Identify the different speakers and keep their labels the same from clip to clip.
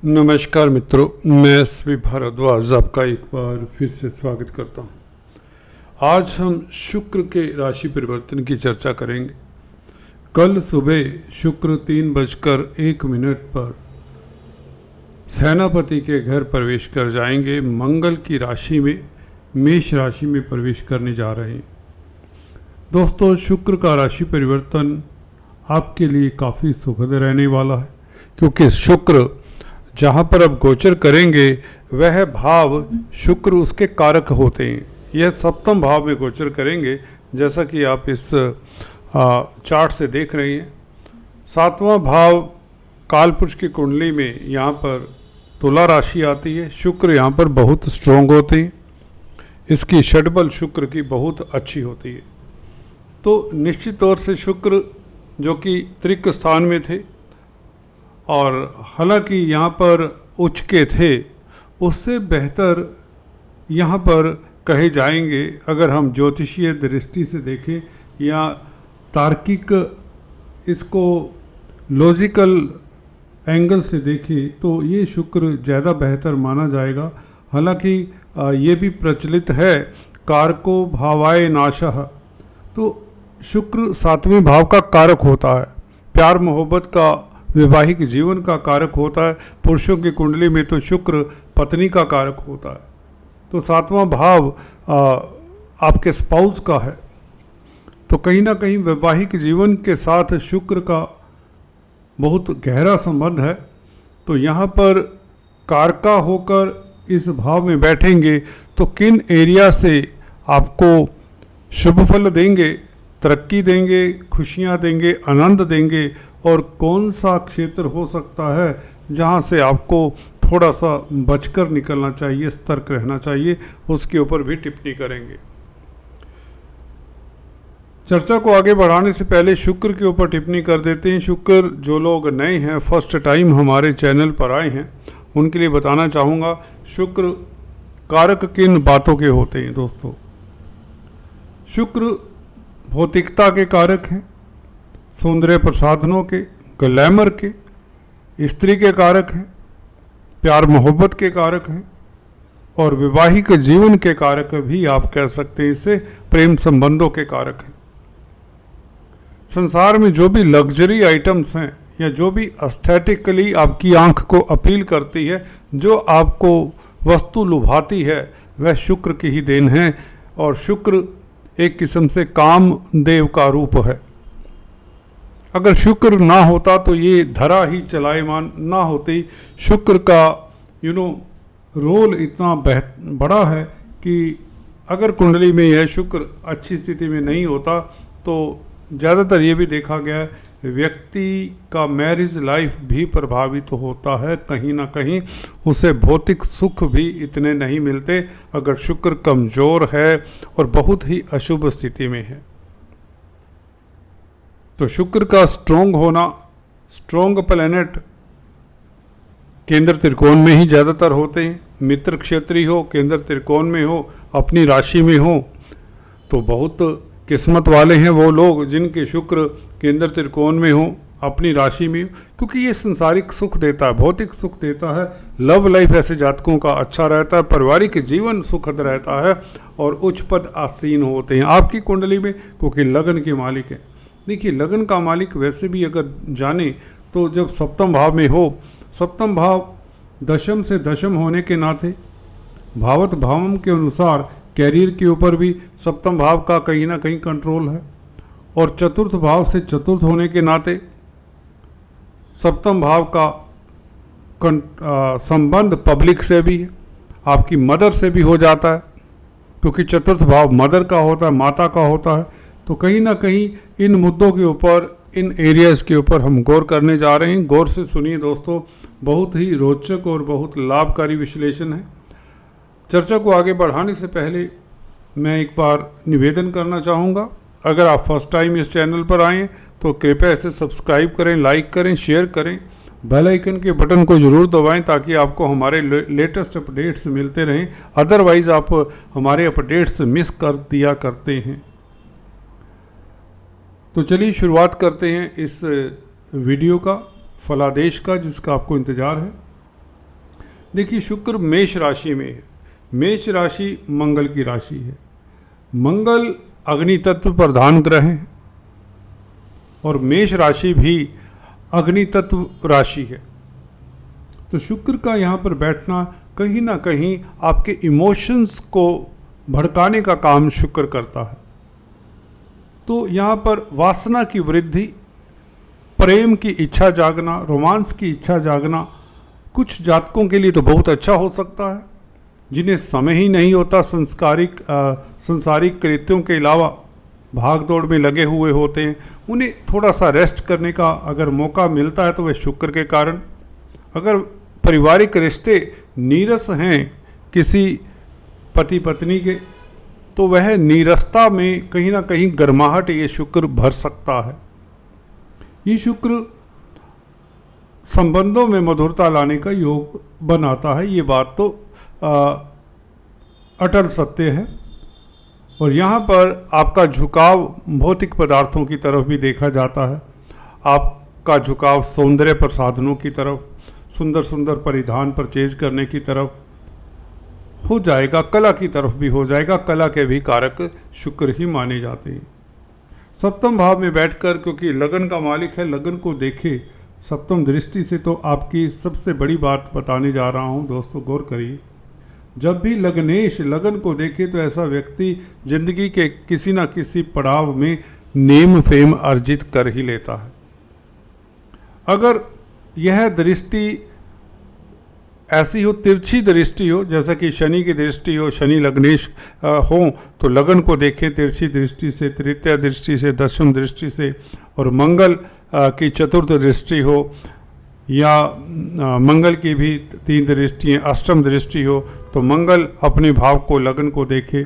Speaker 1: नमस्कार मित्रों, मैं एसवी भारद्वाज आपका एक बार फिर से स्वागत करता हूं। आज हम शुक्र के राशि परिवर्तन की चर्चा करेंगे। कल सुबह शुक्र 3:01 पर सेनापति के घर प्रवेश कर जाएंगे। मंगल की राशि में, मेष राशि में प्रवेश करने जा रहे हैं। दोस्तों, शुक्र का राशि परिवर्तन आपके लिए काफ़ी सुखद रहने वाला है, क्योंकि शुक्र जहाँ पर अब गोचर करेंगे वह भाव शुक्र उसके कारक होते हैं। यह सप्तम भाव में गोचर करेंगे, जैसा कि आप इस चार्ट से देख रहे हैं। सातवां भाव कालपुरुष की कुंडली में यहाँ पर तुला राशि आती है। शुक्र यहाँ पर बहुत स्ट्रोंग होते हैं, इसकी षडबल शुक्र की बहुत अच्छी होती है। तो निश्चित तौर से शुक्र जो कि त्रिक स्थान में थे और हालांकि यहाँ पर उच्च के थे, उससे बेहतर यहाँ पर कहे जाएंगे। अगर हम ज्योतिषीय दृष्टि से देखें या तार्किक इसको लॉजिकल एंगल से देखें तो ये शुक्र ज़्यादा बेहतर माना जाएगा। हालांकि ये भी प्रचलित है कारको भावाय नाशः, तो शुक्र सातवें भाव का कारक होता है, प्यार मोहब्बत का, वैवाहिक जीवन का कारक होता है। पुरुषों की कुंडली में तो शुक्र पत्नी का कारक होता है। तो सातवां भाव आपके स्पाउस का है, तो कहीं ना कहीं वैवाहिक जीवन के साथ शुक्र का बहुत गहरा संबंध है। तो यहाँ पर कारका होकर इस भाव में बैठेंगे तो किन एरिया से आपको शुभ फल देंगे, तरक्की देंगे, खुशियाँ देंगे, आनंद देंगे, और कौन सा क्षेत्र हो सकता है जहाँ से आपको थोड़ा सा बचकर निकलना चाहिए, सतर्क रहना चाहिए, उसके ऊपर भी टिप्पणी करेंगे। चर्चा को आगे बढ़ाने से पहले शुक्र के ऊपर टिप्पणी कर देते हैं। शुक्र जो लोग नए हैं, फर्स्ट टाइम हमारे चैनल पर आए हैं, उनके लिए बताना चाहूँगा शुक्र कारक किन बातों के होते हैं। दोस्तों, शुक्र भौतिकता के कारक हैं, सौंदर्य प्रसाधनों के, ग्लैमर के, स्त्री के कारक हैं, प्यार मोहब्बत के कारक हैं, और वैवाहिक जीवन के कारक भी आप कह सकते हैं। इससे प्रेम संबंधों के कारक हैं। संसार में जो भी लग्जरी आइटम्स हैं या जो भी एस्थेटिकली आपकी आंख को अपील करती है, जो आपको वस्तु लुभाती है, वह शुक्र की ही देन है। और शुक्र एक किस्म से कामदेव का रूप है। अगर शुक्र ना होता तो ये धरा ही चलायमान ना होती। शुक्र का रोल इतना बड़ा है कि अगर कुंडली में यह शुक्र अच्छी स्थिति में नहीं होता तो ज़्यादातर ये भी देखा गया है व्यक्ति का मैरिज लाइफ भी प्रभावित होता है। कहीं ना कहीं उसे भौतिक सुख भी इतने नहीं मिलते अगर शुक्र कमज़ोर है और बहुत ही अशुभ स्थिति में है। तो शुक्र का स्ट्रोंग होना, स्ट्रोंग प्लैनेट केंद्र त्रिकोण में ही ज़्यादातर होते हैं। मित्र क्षेत्रीय हो, केंद्र त्रिकोण में हो, अपनी राशि में हो, तो बहुत किस्मत वाले हैं वो लोग जिनके शुक्र केंद्र त्रिकोण में हो, अपनी राशि में, क्योंकि ये संसारिक सुख देता है, भौतिक सुख देता है। लव लाइफ ऐसे जातकों का अच्छा रहता है, पारिवारिक जीवन सुखद रहता है और उच्च पद आसीन होते हैं आपकी कुंडली में, क्योंकि लगन के मालिक हैं। देखिए, लगन का मालिक वैसे भी अगर जाने तो जब सप्तम भाव में हो, सप्तम भाव दशम से दशम होने के नाते भावत भावम के अनुसार कैरियर के ऊपर भी सप्तम भाव का कहीं ना कहीं कंट्रोल है, और चतुर्थ भाव से चतुर्थ होने के नाते सप्तम भाव का संबंध पब्लिक से भी है, आपकी मदर से भी हो जाता है, क्योंकि चतुर्थ भाव मदर का होता है, माता का होता है। तो कहीं ना कहीं इन मुद्दों के ऊपर, इन एरियाज़ के ऊपर हम गौर करने जा रहे हैं। गौर से सुनिए दोस्तों, बहुत ही रोचक और बहुत लाभकारी विश्लेषण है। चर्चा को आगे बढ़ाने से पहले मैं एक बार निवेदन करना चाहूँगा, अगर आप फर्स्ट टाइम इस चैनल पर आएँ तो कृपया इसे सब्सक्राइब करें, लाइक करें, शेयर करें, बेल आइकन के बटन को ज़रूर दबाएं ताकि आपको हमारे लेटेस्ट अपडेट्स मिलते रहें। अदरवाइज़ आप हमारे अपडेट्स मिस कर दिया करते हैं। तो चलिए शुरुआत करते हैं इस वीडियो का, फलादेश का, जिसका आपको इंतज़ार है। देखिए शुक्र मेष राशि में है। मेष राशि मंगल की राशि है। मंगल अग्नि तत्व प्रधान ग्रह है और मेष राशि भी अग्नि तत्व राशि है। तो शुक्र का यहाँ पर बैठना कहीं ना कहीं आपके इमोशंस को भड़काने का काम शुक्र करता है। तो यहाँ पर वासना की वृद्धि, प्रेम की इच्छा जागना, रोमांस की इच्छा जागना कुछ जातकों के लिए तो बहुत अच्छा हो सकता है। जिन्हें समय ही नहीं होता, संसारिक कृत्यों के अलावा भाग दौड़ में लगे हुए होते हैं, उन्हें थोड़ा सा रेस्ट करने का अगर मौका मिलता है तो वह शुक्र के कारण। अगर पारिवारिक रिश्ते नीरस हैं किसी पति पत्नी के, तो वह नीरसता में कहीं ना कहीं गर्माहट ये शुक्र भर सकता है। ये शुक्र संबंधों में मधुरता लाने का योग बनाता है, ये बात तो अटल सत्य है। और यहाँ पर आपका झुकाव भौतिक पदार्थों की तरफ भी देखा जाता है। आपका झुकाव सौंदर्य प्रसाधनों की तरफ, सुंदर सुंदर परिधान परचेज करने की तरफ हो जाएगा, कला की तरफ भी हो जाएगा। कला के भी कारक शुक्र ही माने जाते हैं। सप्तम भाव में बैठकर, क्योंकि लगन का मालिक है, लगन को देखे सप्तम दृष्टि से, तो आपकी सबसे बड़ी बात बताने जा रहा हूँ दोस्तों, गौर करिए। जब भी लग्नेश लगन को देखे तो ऐसा व्यक्ति जिंदगी के किसी न किसी पड़ाव में नेम फेम अर्जित कर ही लेता है। अगर यह दृष्टि ऐसी हो, तिरछी दृष्टि हो, जैसा कि शनि की दृष्टि हो, शनि लग्नेश हो, तो लगन को देखें तिरछी दृष्टि से, तृतीय दृष्टि से, दशम दृष्टि से, और मंगल की चतुर्थ दृष्टि हो, या मंगल की भी 3 दृष्टियाँ, अष्टम दृष्टि हो, तो मंगल अपने भाव को लगन को देखे।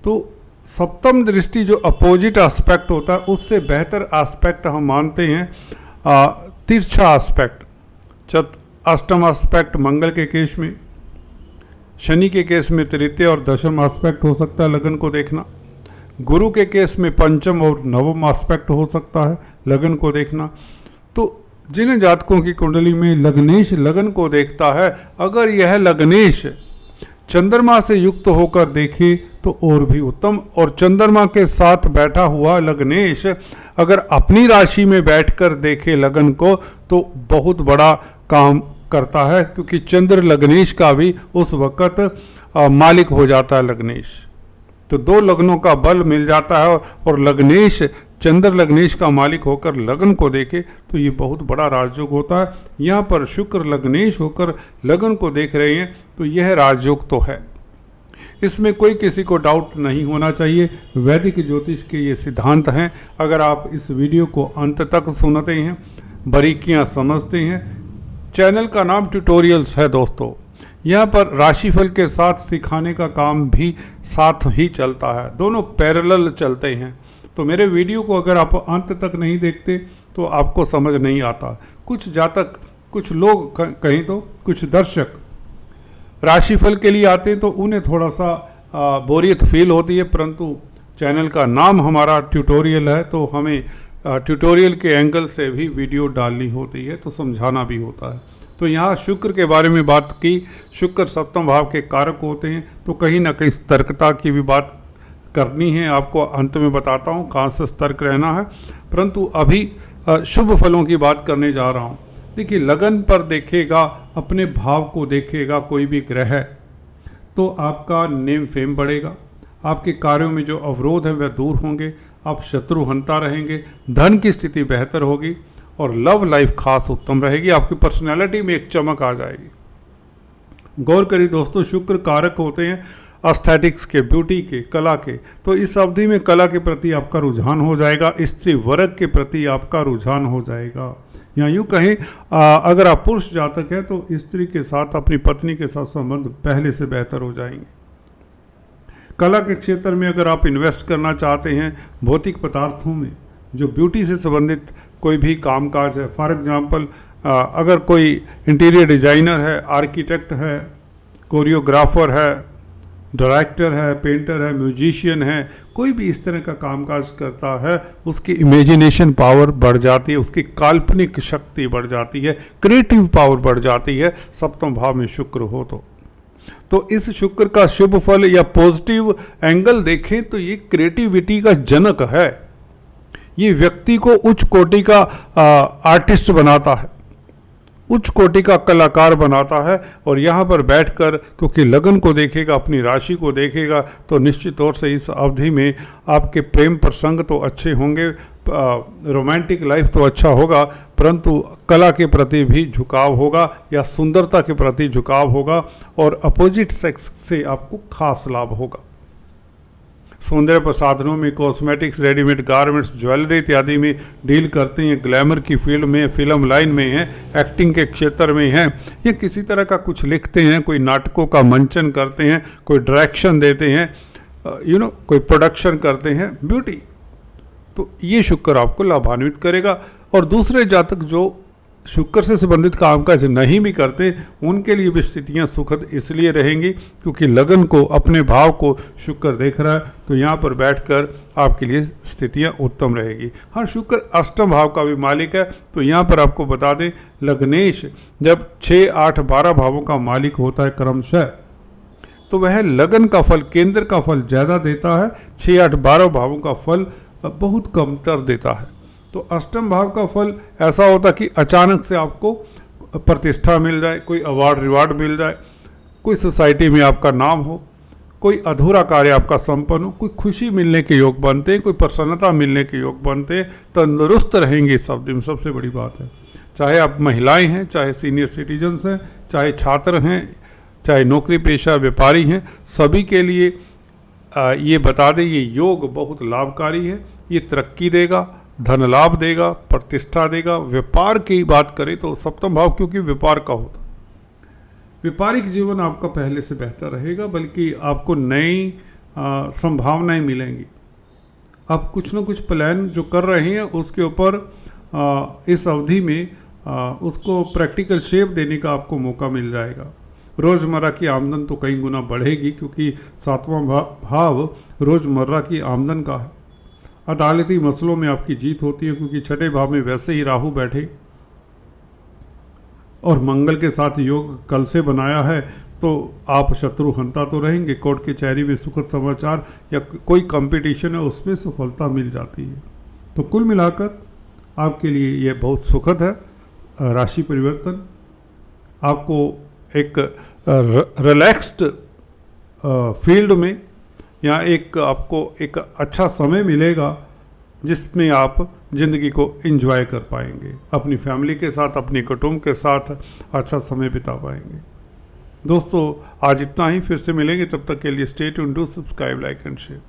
Speaker 1: तो सप्तम दृष्टि जो अपोजिट एस्पेक्ट होता है, उससे बेहतर एस्पेक्ट हम मानते हैं तिरछा एस्पेक्ट। अष्टम एस्पेक्ट मंगल के केस में, शनि के केस में तृतीय और दशम एस्पेक्ट हो सकता है लगन को देखना। गुरु के केस में पंचम और नवम एस्पेक्ट हो सकता है लगन को देखना। तो जिन जातकों की कुंडली में लग्नेश लगन को देखता है, अगर यह लग्नेश चंद्रमा से युक्त होकर देखे तो और भी उत्तम। और चंद्रमा के साथ बैठा हुआ लग्नेश अगर अपनी राशि में बैठकर देखे लगन को, तो बहुत बड़ा काम करता है, क्योंकि चंद्र लग्नेश का भी उस वक़्त मालिक हो जाता है लग्नेश। तो 2 लग्नों का बल मिल जाता है, और लग्नेश चंद्र लग्नेश का मालिक होकर लगन को देखे तो ये बहुत बड़ा राजयोग होता है। यहाँ पर शुक्र लग्नेश होकर लगन को देख रहे हैं, तो यह राजयोग तो है, इसमें कोई किसी को डाउट नहीं होना चाहिए। वैदिक ज्योतिष के ये सिद्धांत हैं। अगर आप इस वीडियो को अंत तक सुनते हैं, बारीकियाँ समझते हैं, चैनल का नाम ट्यूटोरियल्स है दोस्तों, यहाँ पर राशिफल के साथ सिखाने का काम भी साथ ही चलता है, दोनों पैरेलल चलते हैं। तो मेरे वीडियो को अगर आप अंत तक नहीं देखते तो आपको समझ नहीं आता। कुछ जातक, कुछ लोग कहें तो कुछ दर्शक राशिफल के लिए आते हैं तो उन्हें थोड़ा सा बोरियत फील होती है, परंतु चैनल का नाम हमारा ट्यूटोरियल है, तो हमें ट्यूटोरियल के एंगल से भी वीडियो डालनी होती है, तो समझाना भी होता है। तो यहाँ शुक्र के बारे में बात की, शुक्र सप्तम भाव के कारक होते हैं, तो कहीं ना कहीं सतर्कता की भी बात करनी है। आपको अंत में बताता हूँ कहाँ से सतर्क रहना है, परंतु अभी शुभ फलों की बात करने जा रहा हूँ। देखिए लगन पर देखेगा, अपने भाव को देखेगा कोई भी ग्रह, तो आपका नेम फेम बढ़ेगा, आपके कार्यों में जो अवरोध हैं वह दूर होंगे, आप शत्रु हंता रहेंगे, धन की स्थिति बेहतर होगी, और लव लाइफ खास उत्तम रहेगी। आपकी पर्सनैलिटी में एक चमक आ जाएगी। गौर करिए दोस्तों, शुक्र कारक होते हैं एस्थेटिक्स के, ब्यूटी के, कला के। तो इस अवधि में कला के प्रति आपका रुझान हो जाएगा, स्त्री वर्ग के प्रति आपका रुझान हो जाएगा। या यूँ कहें अगर आप पुरुष जातक हैं तो स्त्री के साथ, अपनी पत्नी के साथ संबंध पहले से बेहतर हो जाएंगे। कला के क्षेत्र में अगर आप इन्वेस्ट करना चाहते हैं, भौतिक पदार्थों में जो ब्यूटी से संबंधित कोई भी कामकाज है, फॉर एग्जांपल अगर कोई इंटीरियर डिज़ाइनर है, आर्किटेक्ट है, कोरियोग्राफर है, डायरेक्टर है, पेंटर है, म्यूजिशियन है, कोई भी इस तरह का कामकाज करता है, उसकी इमेजिनेशन पावर बढ़ जाती है, उसकी काल्पनिक शक्ति बढ़ जाती है, क्रिएटिव पावर बढ़ जाती है सप्तम भाव में शुक्र हो तो इस शुक्र का शुभ फल या पॉजिटिव एंगल देखें तो ये क्रिएटिविटी का जनक है। ये व्यक्ति को उच्च कोटि का आर्टिस्ट बनाता है, उच्च कोटि का कलाकार बनाता है। और यहाँ पर बैठकर क्योंकि लगन को देखेगा, अपनी राशि को देखेगा, तो निश्चित तौर से इस अवधि में आपके प्रेम प्रसंग तो अच्छे होंगे, रोमांटिक लाइफ तो अच्छा होगा, परंतु कला के प्रति भी झुकाव होगा या सुंदरता के प्रति झुकाव होगा और अपोजिट सेक्स से आपको खास लाभ होगा। सौंदर्य प्रसाधनों में, कॉस्मेटिक्स, रेडीमेड गारमेंट्स, ज्वेलरी इत्यादि में डील करते हैं, ग्लैमर की फील्ड में, फिल्म लाइन में हैं, एक्टिंग के क्षेत्र में हैं, या किसी तरह का कुछ लिखते हैं, कोई नाटकों का मंचन करते हैं, कोई डायरेक्शन देते हैं, कोई प्रोडक्शन करते हैं, ब्यूटी, तो ये शुक्र आपको लाभान्वित करेगा। और दूसरे जातक जो शुक्र से संबंधित कामकाज नहीं भी करते, उनके लिए भी स्थितियां सुखद इसलिए रहेंगी क्योंकि लगन को, अपने भाव को शुक्र देख रहा है, तो यहाँ पर बैठकर आपके लिए स्थितियां उत्तम रहेगी। हाँ, शुक्र अष्टम भाव का भी मालिक है, तो यहाँ पर आपको बता दें लग्नेश जब 6, 8, 12 भावों का मालिक होता है क्रमशः, तो वह लगन का फल, केंद्र का फल ज़्यादा देता है, 6, 8, 12 भावों का फल बहुत कमतर देता है। तो अष्टम भाव का फल ऐसा होता कि अचानक से आपको प्रतिष्ठा मिल जाए, कोई अवार्ड रिवार्ड मिल जाए, कोई सोसाइटी में आपका नाम हो, कोई अधूरा कार्य आपका संपन्न हो, कोई खुशी मिलने के योग बनते हैं, कोई प्रसन्नता मिलने के योग बनते हैं, तंदुरुस्त रहेंगे सब दिन, सबसे बड़ी बात है। चाहे आप महिलाएं हैं, चाहे सीनियर सिटीजन्स हैं, चाहे छात्र हैं, चाहे नौकरी पेशा व्यापारी हैं, सभी के लिए ये बता दें ये योग बहुत लाभकारी है। ये तरक्की देगा, धन लाभ देगा, प्रतिष्ठा देगा। व्यापार की बात करें तो सप्तम भाव क्योंकि व्यापार का होता, व्यापारिक जीवन आपका पहले से बेहतर रहेगा, बल्कि आपको नई संभावनाएं मिलेंगी। आप कुछ न कुछ प्लान जो कर रहे हैं उसके ऊपर इस अवधि में उसको प्रैक्टिकल शेप देने का आपको मौका मिल जाएगा। रोज़मर्रा की आमदन तो कई गुना बढ़ेगी क्योंकि सातवां भाव रोज़मर्रा की आमदन का है। अदालती मसलों में आपकी जीत होती है क्योंकि छठे भाव में वैसे ही राहु बैठे और मंगल के साथ योग कल से बनाया है, तो आप शत्रु हंता तो रहेंगे। कोर्ट कचहरी में सुखद समाचार या कोई कंपटीशन है उसमें सफलता मिल जाती है। तो कुल मिलाकर आपके लिए ये बहुत सुखद है। राशि परिवर्तन आपको एक रिलैक्स्ड फील्ड में या आपको एक अच्छा समय मिलेगा जिसमें आप ज़िंदगी को एंजॉय कर पाएंगे, अपनी फैमिली के साथ, अपने कुटुंब के साथ अच्छा समय बिता पाएंगे। दोस्तों आज इतना ही, फिर से मिलेंगे, तब तक के लिए stay tuned, do subscribe, like and share.